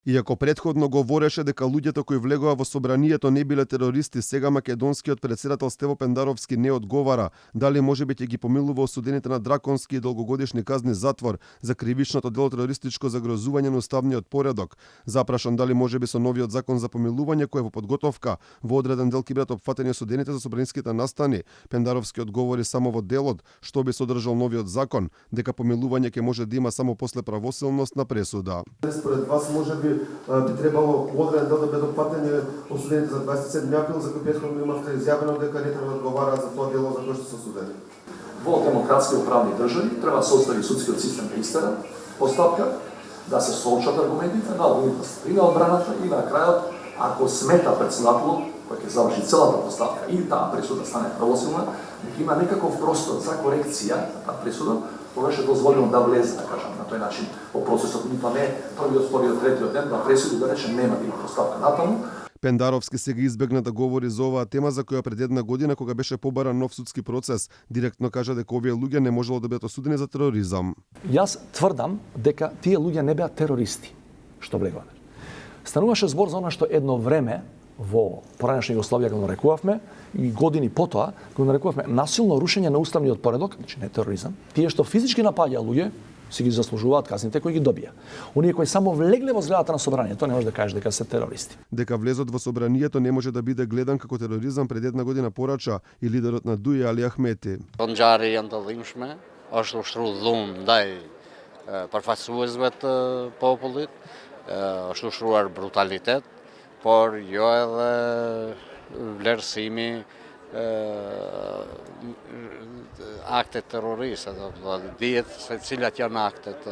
Иако претходно говореше дека луѓето кои влегоа во собранието не биле терористи, сега македонскиот претседател Стево Пендаровски не одговара дали можеби ќе ги помилува осудените на драконски и долгогодишни казни затвор за кривичното дело терористичко загрозување на уставниот поредок. Запрашан дали можеби со новиот закон за помилување кој е во подготовка, во одреден дел ќе бидат опфатени осудените за собраниските настани, Пендаровски одговори само во делот што би содржал новиот закон, дека помилување ќе може да има само после правосилност на пресуда. Според вас можеби би требало одреден дел да бидат опфатени осудените за 27 април, за кој претходно имавте изјавено дека не треба да одговараат за тоа дело за кое што се осудени. Во демократски правни држави треба да се остави судскиот систем да истера постапка, да се соочат аргументите на обвинителот и на одбраната и на крајот, ако смета председателот кој ќе заврши целата постапка и таа пресуда стане правосилна, дека има некаков простор за корекција на таа пресуда, тогаш е дозволено да влезе, да кажам, на тој начин во процесот, ниту не првиот, вториот, третиот ден да пресуди, да речем, нема да има постапка натаму. Пендаровски сега избегна да говори за оваа тема за која пред една година кога беше побаран нов судски процес, директно кажа дека овие луѓе не можело да бидат осудени за тероризам. Јас тврдам дека тие луѓе не беа терористи, што влегоа. Стануваше збор за она што едно време во поранешна Југославија го нарекувавме и години потоа го нарекувавме насилно рушење на уставниот поредок, значи не тероризам. Тие што физички напаѓаа луѓе си ги заслужуваат казните кои ги добија. Оние кои само влегле во зградата на собранието не може да кажеш дека се терористи. Дека влезот во собранието не може да биде гледан како тероризам пред една година порача и лидерот на ДУИ Али Ахмети. Ngjarje janë të dhimbshme, është ushtruar dhunë ndaj përfaqësuesve të popullit, është ushtruar brutalitet, por jo edhe vlerësimi aktet terroriste, dihet se cilat janë aktet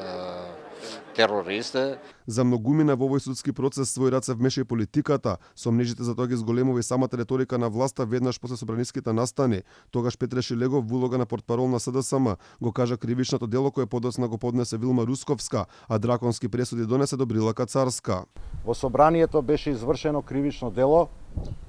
террористи. За многумина во овој судски процес свој раце вмеша и политиката, сомнежите за тоа ги зголемува и самата реторика на власта веднаш после собраниските настани. Тогаш Петре Шилегов во улога на портпарол на СДСМ го кажа кривичното дело кое подоцна го поднесе Вилма Русковска, а драконски пресуди донесе Добрилака Царска. Во собранието беше извршено кривично дело,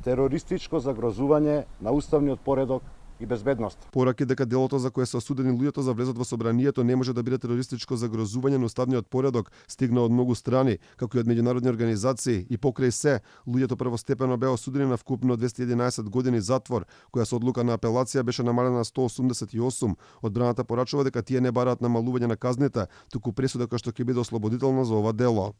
терористичко загрозување на уставниот поредок и безбедност. Пораки дека делото за кое се осудени луѓето за влезот во собранието не може да биде терористичко загрозување на уставниот поредок, стигна од многу страни, како и од меѓународни организации, и покрај се, луѓето првостепено беа осудени на вкупно 211 години затвор, која со одлука на апелација беше намалена на 188. Одбраната порачува дека тие не бараат намалување на казните, туку пресуда која што ќе биде ослободителна за ова дело.